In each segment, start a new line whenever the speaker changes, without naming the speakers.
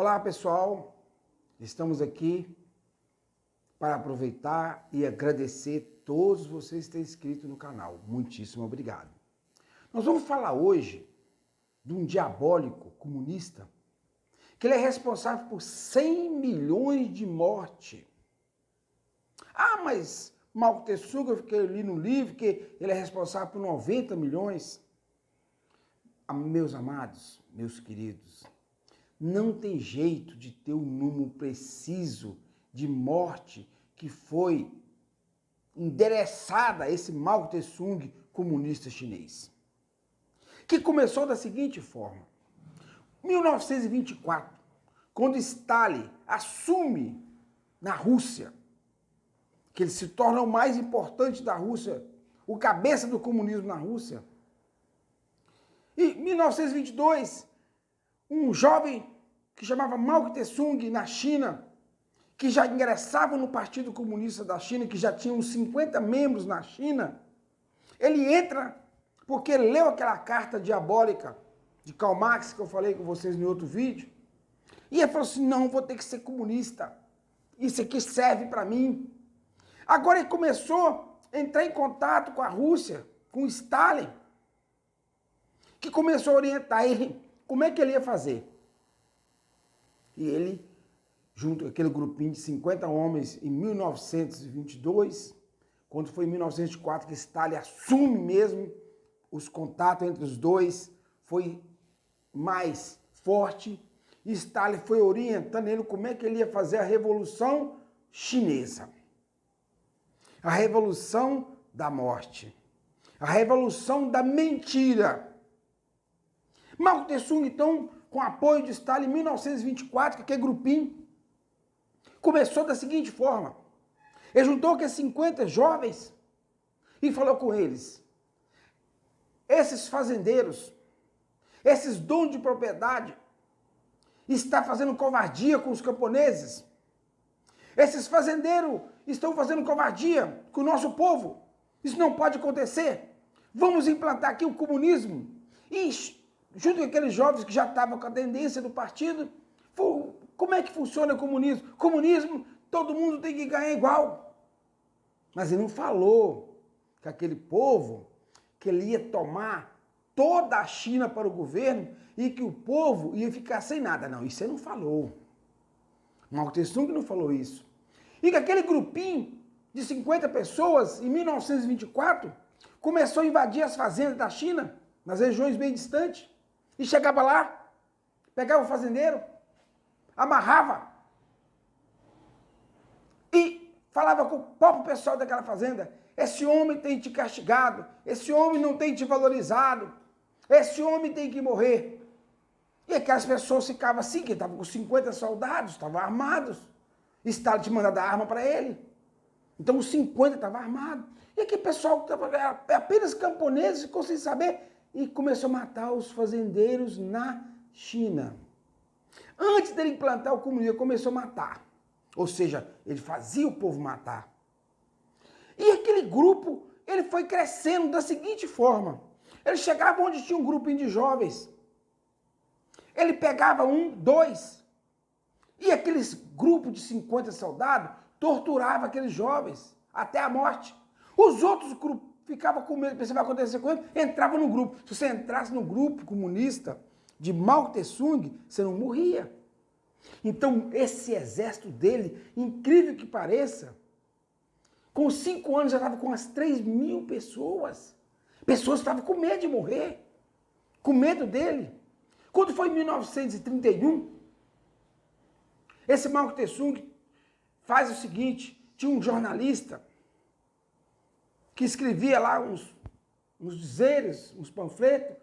Olá pessoal, estamos aqui para aproveitar e agradecer todos vocês que têm inscrito no canal. Muitíssimo obrigado. Nós vamos falar hoje de um diabólico comunista que ele é responsável por 100 milhões de mortes. Ah, mas Mao Tse-tung, eu fiquei ali no livro que ele é responsável por 90 milhões. Meus amados, meus queridos, não tem jeito de ter um número preciso de morte que foi endereçada a esse Mao Tse-tung comunista chinês. Que começou da seguinte forma. 1924, quando Stalin assume na Rússia, que ele se torna o mais importante da Rússia, o cabeça do comunismo na Rússia. E 1922, um jovem que chamava Mao Tse-tung na China, que já ingressava no Partido Comunista da China, que já tinha uns 50 membros na China, ele entra porque ele leu aquela carta diabólica de Karl Marx, que eu falei com vocês em outro vídeo, e ele falou assim, não, vou ter que ser comunista, isso aqui serve para mim. Agora ele começou a entrar em contato com a Rússia, com Stalin, que começou a orientar ele como é que ele ia fazer. E ele, junto com aquele grupinho de 50 homens, em 1922, quando foi em 1904 que Stalin assume mesmo os contatos entre os dois, foi mais forte, e Stalin foi orientando ele como é que ele ia fazer a Revolução Chinesa. A Revolução da Morte. A Revolução da Mentira. Mao Tse-tung, então, com apoio de Stalin, em 1924, com aquele grupinho, começou da seguinte forma. Ele juntou aqueles 50 jovens e falou com eles, esses fazendeiros, esses donos de propriedade, estão fazendo covardia com os camponeses. Esses fazendeiros estão fazendo covardia com o nosso povo. Isso não pode acontecer. Vamos implantar aqui o comunismo. E junto com aqueles jovens que já estavam com a tendência do partido, como é que funciona o comunismo? Comunismo, todo mundo tem que ganhar igual. Mas ele não falou que aquele povo, que ele ia tomar toda a China para o governo e que o povo ia ficar sem nada. Não, isso ele não falou. Mao Tse-tung não falou isso. E que aquele grupinho de 50 pessoas, em 1924, começou a invadir as fazendas da China, nas regiões bem distantes, e chegava lá, pegava o fazendeiro, amarrava e falava com o próprio pessoal daquela fazenda, esse homem tem te castigado, esse homem não tem te valorizado, esse homem tem que morrer. E aquelas pessoas ficavam assim, que estavam com 50 soldados, estavam armados, Stalin tinha mandado a arma para ele. Então os 50 estavam armados. E aquele pessoal que estava apenas camponeses, ficou sem saber, e começou a matar os fazendeiros na China. Antes dele implantar o comunismo, ele começou a matar. Ou seja, ele fazia o povo matar. E aquele grupo, ele foi crescendo da seguinte forma. Ele chegava onde tinha um grupinho de jovens. Ele pegava um, dois. E aqueles grupos de 50 soldados torturavam aqueles jovens até a morte. Os outros grupos ficavam com medo, pensavam que vai acontecer com ele, entravam no grupo. Se você entrasse no grupo comunista de Mao Tse-tung, você não morria. Então, esse exército dele, incrível que pareça, com 5 anos já estava com umas 3.000 pessoas. Pessoas estavam com medo de morrer, com medo dele. Quando foi em 1931, esse Mao Tse-tung faz o seguinte, tinha um jornalista que escrevia lá uns dizeres, uns panfletos,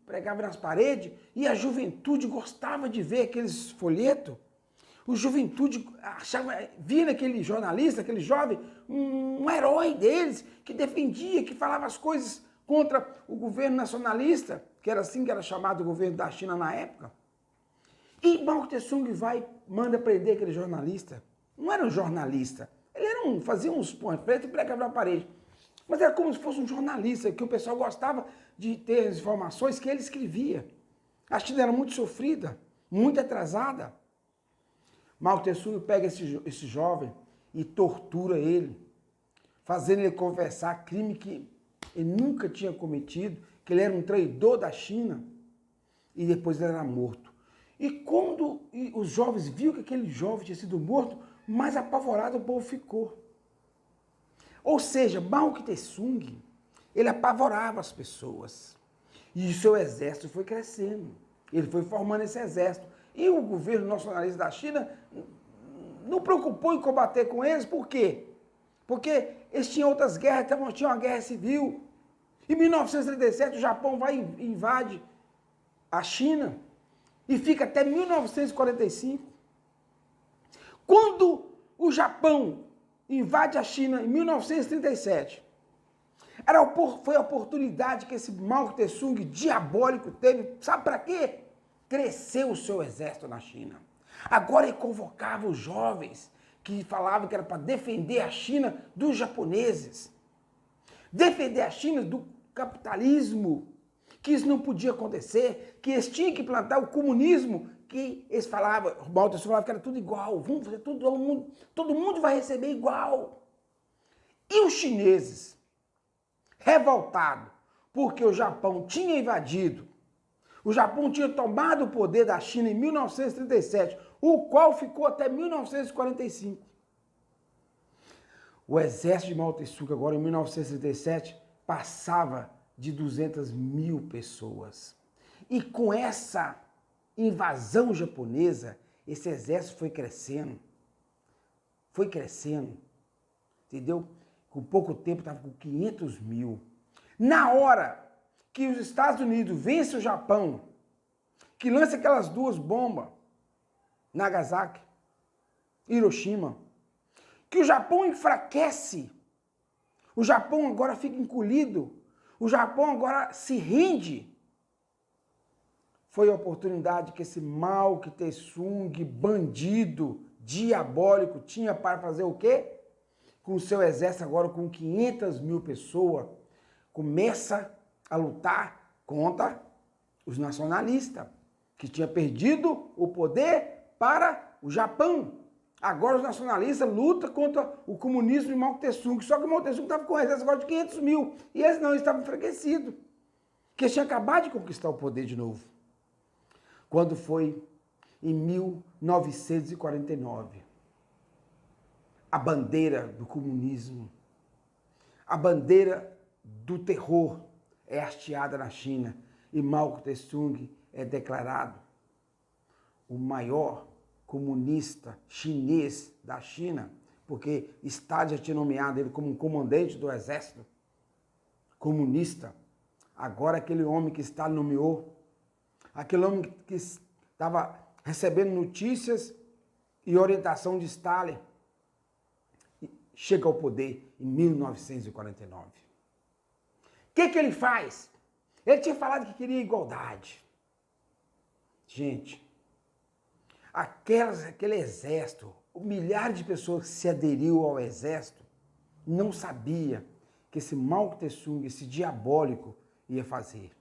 pregava nas paredes, e a juventude gostava de ver aqueles folhetos. A juventude achava, via naquele jornalista, aquele jovem, um herói deles, que defendia, que falava as coisas contra o governo nacionalista, que era assim que era chamado o governo da China na época. E Mao Tse-tung manda prender aquele jornalista. Não era um jornalista, ele era fazia uns panfletos e pregava na parede. Mas era como se fosse um jornalista, que o pessoal gostava de ter as informações que ele escrevia. A China era muito sofrida, muito atrasada. Mao Tse-tung pega esse jovem e tortura ele, fazendo ele confessar crime que ele nunca tinha cometido, que ele era um traidor da China, e depois ele era morto. E quando os jovens viram que aquele jovem tinha sido morto, mais apavorado o povo ficou. Ou seja, Mao Tse-tung, ele apavorava as pessoas. E o seu exército foi crescendo. Ele foi formando esse exército. E o governo nacionalista da China não preocupou em combater com eles. Por quê? Porque eles tinham outras guerras, tinham uma guerra civil. Em 1937, o Japão vai e invade a China e fica até 1945. Quando o Japão invade a China em 1937, foi a oportunidade que esse Mao Tse-tung diabólico teve, sabe para quê? Crescer o seu exército na China. Agora ele convocava os jovens que falavam que era para defender a China dos japoneses. Defender a China do capitalismo, que isso não podia acontecer, que eles tinham que implantar o comunismo, que eles falavam, o Mao Tse-tung falava que era tudo igual, vamos fazer tudo, todo mundo vai receber igual. E os chineses, revoltados, porque o Japão tinha invadido, o Japão tinha tomado o poder da China em 1937, o qual ficou até 1945. O exército de Mao Tse-tung agora, em 1937, passava de 200 mil pessoas. E com essa invasão japonesa, esse exército foi crescendo. Foi crescendo. Entendeu? Com pouco tempo estava com 500 mil. Na hora que os Estados Unidos vencem o Japão, que lança aquelas duas bombas, Nagasaki, Hiroshima, que o Japão enfraquece, o Japão agora fica encolhido, o Japão agora se rende. Foi a oportunidade que esse Mao Tse-tung, bandido, diabólico, tinha para fazer o quê? Com o seu exército agora com 500 mil pessoas, começa a lutar contra os nacionalistas, que tinha perdido o poder para o Japão. Agora os nacionalistas lutam contra o comunismo de Mao Tse-tung, só que o Mao Tse-tung estava com um exército agora de 500 mil, e eles não, eles estavam enfraquecidos, porque eles tinham acabado de conquistar o poder de novo. Quando foi em 1949, a bandeira do comunismo, a bandeira do terror é hasteada na China e Mao Tse-tung é declarado o maior comunista chinês da China, porque Stalin já tinha nomeado ele como um comandante do exército comunista. Agora aquele homem que Stalin nomeou, aquele homem que estava recebendo notícias e orientação de Stalin, chega ao poder em 1949. O que ele faz? Ele tinha falado que queria igualdade. Gente, aquele exército, milhares de pessoas que se aderiu ao exército, não sabia que esse Mao Tse-tung, esse diabólico, ia fazer.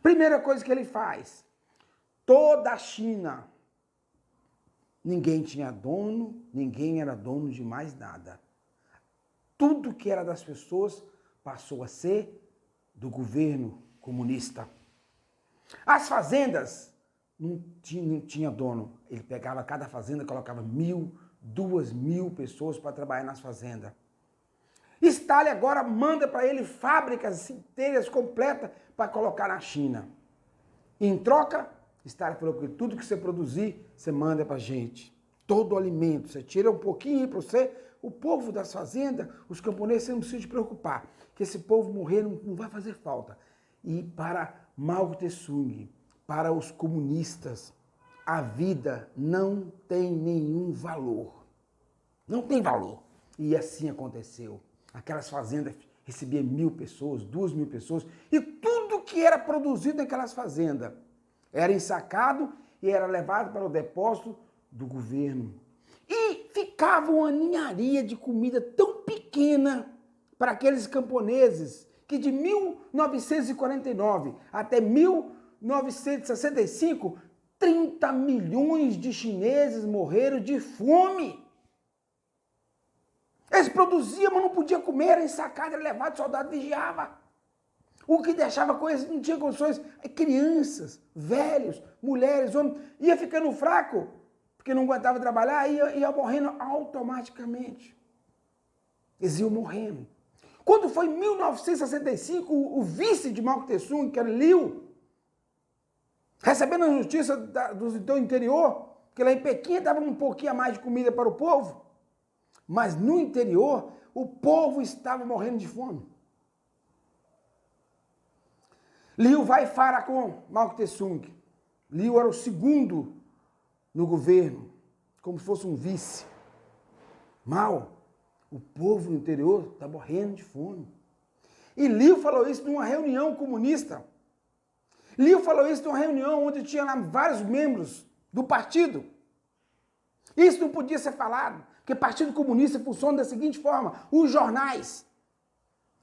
Primeira coisa que ele faz, toda a China, ninguém tinha dono, ninguém era dono de mais nada. Tudo que era das pessoas passou a ser do governo comunista. As fazendas não tinha dono. Ele pegava cada fazenda, colocava 1.000, 2.000 pessoas para trabalhar nas fazendas. Stalin agora manda para ele fábricas inteiras, completas, para colocar na China. Em troca, Stalin falou que tudo que você produzir, você manda para a gente. Todo o alimento, você tira um pouquinho para você. O povo das fazendas, os camponeses, você não precisa se preocupar, que esse povo morrer não vai fazer falta. E para Mao Tse-tung, para os comunistas, a vida não tem nenhum valor. Não tem valor. E assim aconteceu. Aquelas fazendas recebiam 1.000 pessoas, 2.000 pessoas, e tudo que era produzido naquelas fazendas era ensacado e era levado para o depósito do governo. E ficava uma ninharia de comida tão pequena para aqueles camponeses que de 1949 até 1965 30 milhões de chineses morreram de fome. Eles produziam, mas não podiam comer, era ensacado, era levado, soldado vigiava. O que deixava com eles não tinha condições. Crianças, velhos, mulheres, homens, ia ficando fraco, porque não aguentava trabalhar, ia morrendo automaticamente. Eles iam morrendo. Quando foi em 1965, o vice de Mao Tse-tung, que era Liu, recebendo a notícia do interior, que lá em Pequim dava um pouquinho a mais de comida para o povo, mas no interior o povo estava morrendo de fome. Liu vai falar com Mao Tse-tung. Liu era o segundo no governo, como se fosse um vice. Mao, o povo no interior está morrendo de fome. E Liu falou isso numa reunião comunista. Liu falou isso numa reunião onde tinha lá vários membros do partido. Isso não podia ser falado, porque o Partido Comunista funciona da seguinte forma: os jornais,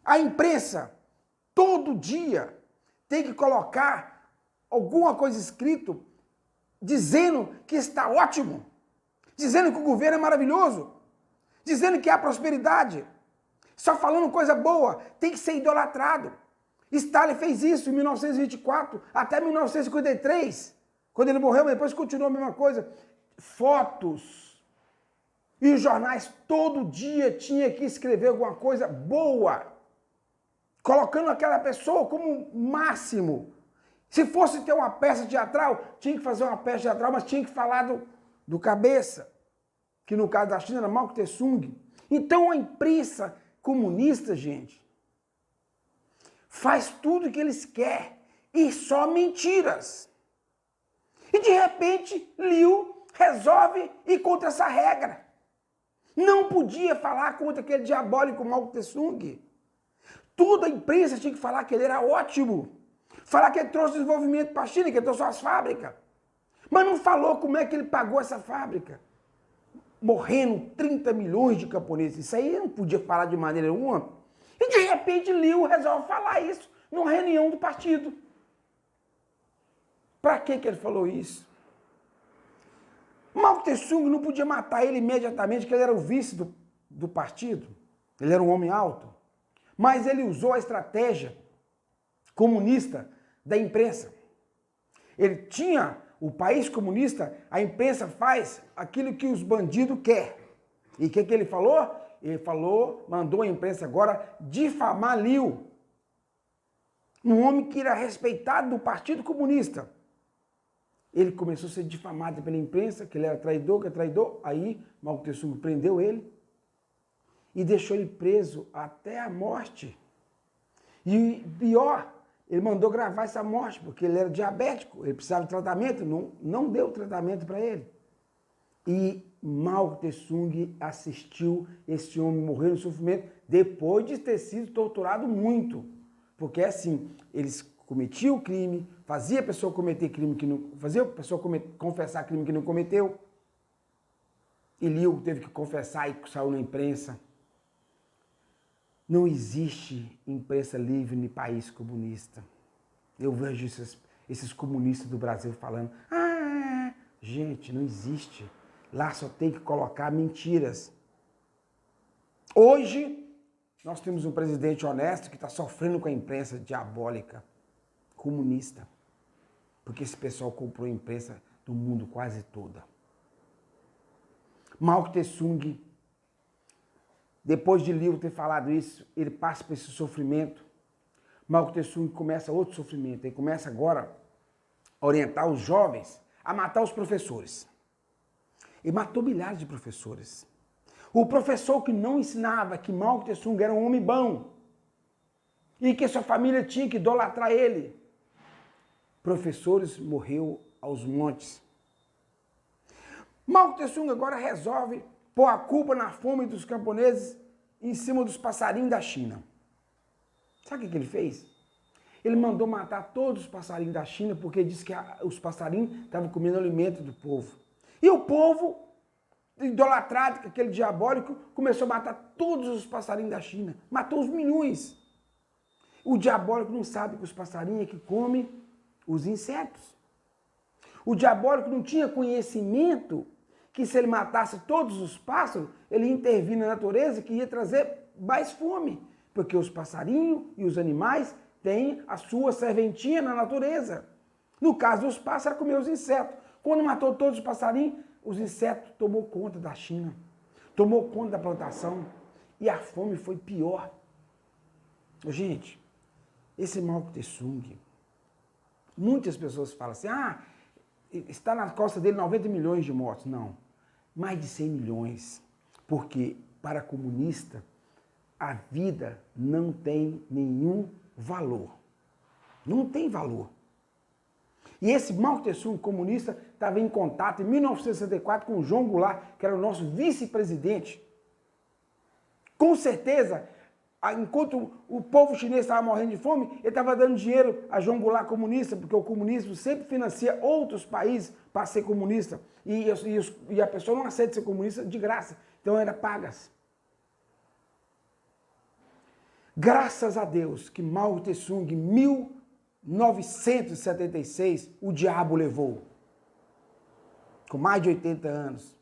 a imprensa, todo dia tem que colocar alguma coisa escrito dizendo que está ótimo, dizendo que o governo é maravilhoso, dizendo que há prosperidade, só falando coisa boa, tem que ser idolatrado. Stalin fez isso em 1924 até 1953, quando ele morreu, mas depois continuou a mesma coisa. Fotos. E os jornais todo dia tinha que escrever alguma coisa boa, colocando aquela pessoa como máximo. Se fosse ter uma peça teatral, tinha que fazer uma peça teatral, mas tinha que falar do cabeça, que no caso da China era Mao Tse-tung. Então a imprensa comunista, gente, faz tudo o que eles querem e só mentiras. E de repente, Liu resolve ir contra essa regra. Não podia falar contra aquele diabólico Mao Tse-tung. Toda a imprensa tinha que falar que ele era ótimo. Falar que ele trouxe desenvolvimento para a China, que ele trouxe as fábricas. Mas não falou como é que ele pagou essa fábrica. Morrendo 30 milhões de camponeses. Isso aí não podia falar de maneira nenhuma. E de repente Liu resolve falar isso numa reunião do partido. Para que ele falou isso? Mao Tse-tung não podia matar ele imediatamente, porque ele era o vice do partido. Ele era um homem alto. Mas ele usou a estratégia comunista da imprensa. Ele tinha o país comunista, a imprensa faz aquilo que os bandidos querem. E o que ele falou? Ele falou, mandou a imprensa agora difamar Liu. Um homem que era respeitado do Partido Comunista. Ele começou a ser difamado pela imprensa, que ele era traidor, que é traidor. Aí Mao Tse-tung prendeu ele e deixou ele preso até a morte. E pior, ele mandou gravar essa morte, porque ele era diabético, ele precisava de tratamento, não deu tratamento para ele. E Mao Tse-tung assistiu esse homem morrer no sofrimento depois de ter sido torturado muito. Porque assim, eles cometiam o crime, fazia a pessoa cometer crime que não... Fazia a pessoa confessar crime que não cometeu. E Liu teve que confessar e saiu na imprensa. Não existe imprensa livre no país comunista. Eu vejo esses comunistas do Brasil falando, gente, não existe. Lá só tem que colocar mentiras. Hoje, nós temos um presidente honesto que está sofrendo com a imprensa diabólica, comunista. Porque esse pessoal comprou a imprensa do mundo quase toda. Mao Tse-tung, depois de Liu ter falado isso, ele passa por esse sofrimento. Mao Tse-tung começa outro sofrimento. Ele começa agora a orientar os jovens a matar os professores. Ele matou milhares de professores. O professor que não ensinava que Mao Tse-tung era um homem bom e que sua família tinha que idolatrar ele. Professores morreu aos montes. Mao Tse-tung agora resolve pôr a culpa na fome dos camponeses em cima dos passarinhos da China. Sabe o que ele fez? Ele mandou matar todos os passarinhos da China porque disse que os passarinhos estavam comendo alimento do povo. E o povo, idolatrado, com aquele diabólico, começou a matar todos os passarinhos da China. Matou os milhões. O diabólico não sabe que os passarinhos é que comem os insetos. O diabólico não tinha conhecimento que se ele matasse todos os pássaros, ele ia intervir na natureza que ia trazer mais fome. Porque os passarinhos e os animais têm a sua serventia na natureza. No caso dos pássaros, comer os insetos. Quando matou todos os passarinhos, os insetos tomou conta da China. Tomou conta da plantação. E a fome foi pior. Gente, esse Mao Tse-tung, muitas pessoas falam assim, está na costa dele 90 milhões de mortos. Não, mais de 100 milhões. Porque para comunista, a vida não tem nenhum valor. Não tem valor. E esse Mao Tse-tung comunista estava em contato em 1964 com o João Goulart, que era o nosso vice-presidente. Com certeza, enquanto o povo chinês estava morrendo de fome, ele estava dando dinheiro a João Goulart comunista, porque o comunismo sempre financia outros países para ser comunista. E a pessoa não aceita ser comunista de graça. Então era pagas. Graças a Deus que Mao Tse-tung, em 1976, o diabo levou. Com mais de 80 anos.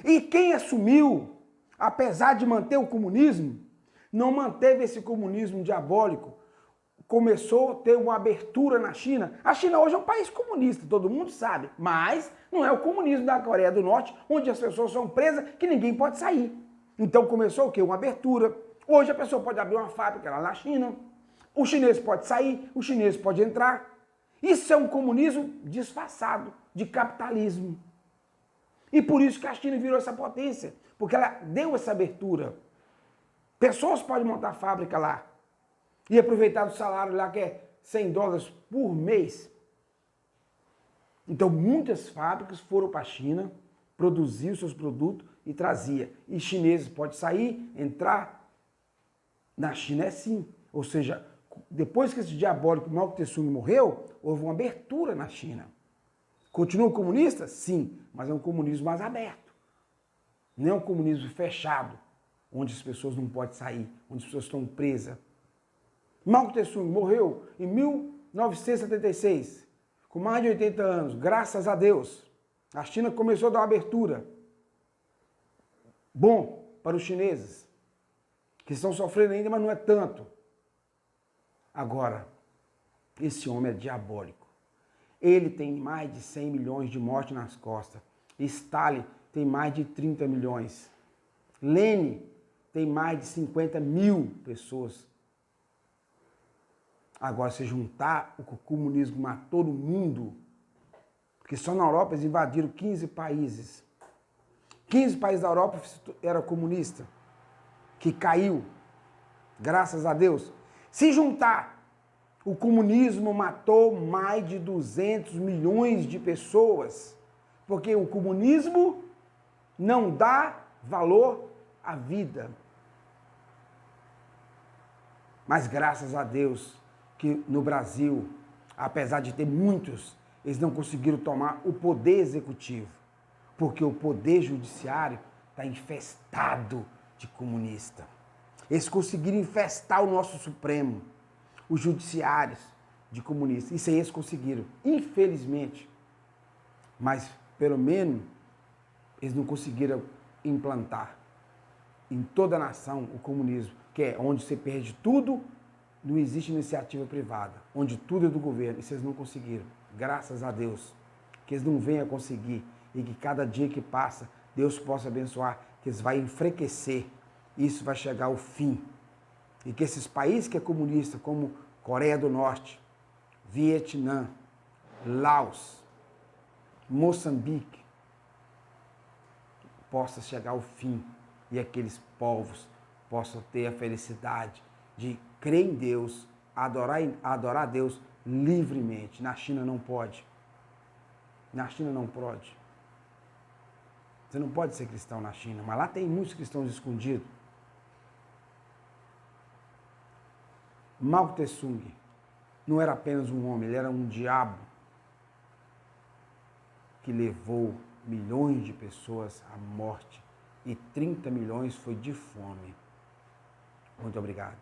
E quem assumiu, apesar de manter o comunismo, não manteve esse comunismo diabólico. Começou a ter uma abertura na China. A China hoje é um país comunista, todo mundo sabe. Mas não é o comunismo da Coreia do Norte, onde as pessoas são presas que ninguém pode sair. Então começou o quê? Uma abertura. Hoje a pessoa pode abrir uma fábrica lá na China. O chinês pode sair, o chinês pode entrar. Isso é um comunismo disfarçado de capitalismo. E por isso que a China virou essa potência, porque ela deu essa abertura. Pessoas podem montar fábrica lá e aproveitar do salário lá que é $100 por mês. Então muitas fábricas foram para a China, produzir os seus produtos e trazia. E chineses podem sair, entrar. Na China é assim. Ou seja, depois que esse diabólico Mao Tse-tung morreu, houve uma abertura na China. Continua comunista? Sim, mas é um comunismo mais aberto. Não é um comunismo fechado, onde as pessoas não podem sair, onde as pessoas estão presas. Mao Tse-tung morreu em 1976, com mais de 80 anos, graças a Deus. A China começou a dar uma abertura. Bom para os chineses, que estão sofrendo ainda, mas não é tanto. Agora, esse homem é diabólico. Ele tem mais de 100 milhões de mortes nas costas. Stalin tem mais de 30 milhões. Lenin tem mais de 50 mil pessoas. Agora, se juntar o que o comunismo matou no mundo, porque só na Europa eles invadiram 15 países. 15 países da Europa eram comunistas, que caiu, graças a Deus. Se juntar, o comunismo matou mais de 200 milhões de pessoas, porque o comunismo não dá valor à vida. Mas graças a Deus que no Brasil, apesar de ter muitos, eles não conseguiram tomar o poder executivo, porque o poder judiciário está infestado de comunista. Eles conseguiram infestar o nosso Supremo, os judiciários de comunistas. Isso aí eles conseguiram, infelizmente. Mas, pelo menos, eles não conseguiram implantar em toda a nação o comunismo, que é onde você perde tudo, não existe iniciativa privada, onde tudo é do governo. Isso eles não conseguiram. Graças a Deus, que eles não venham a conseguir e que cada dia que passa, Deus possa abençoar, que eles vão enfraquecer. Isso vai chegar ao fim. E que esses países que é comunista, como Coreia do Norte, Vietnã, Laos, Moçambique, possa chegar ao fim e aqueles povos possam ter a felicidade de crer em Deus, adorar a Deus livremente. Na China não pode. Na China não pode. Você não pode ser cristão na China, mas lá tem muitos cristãos escondidos. Mao Tse-tung não era apenas um homem, ele era um diabo que levou milhões de pessoas à morte e 30 milhões foi de fome. Muito obrigado.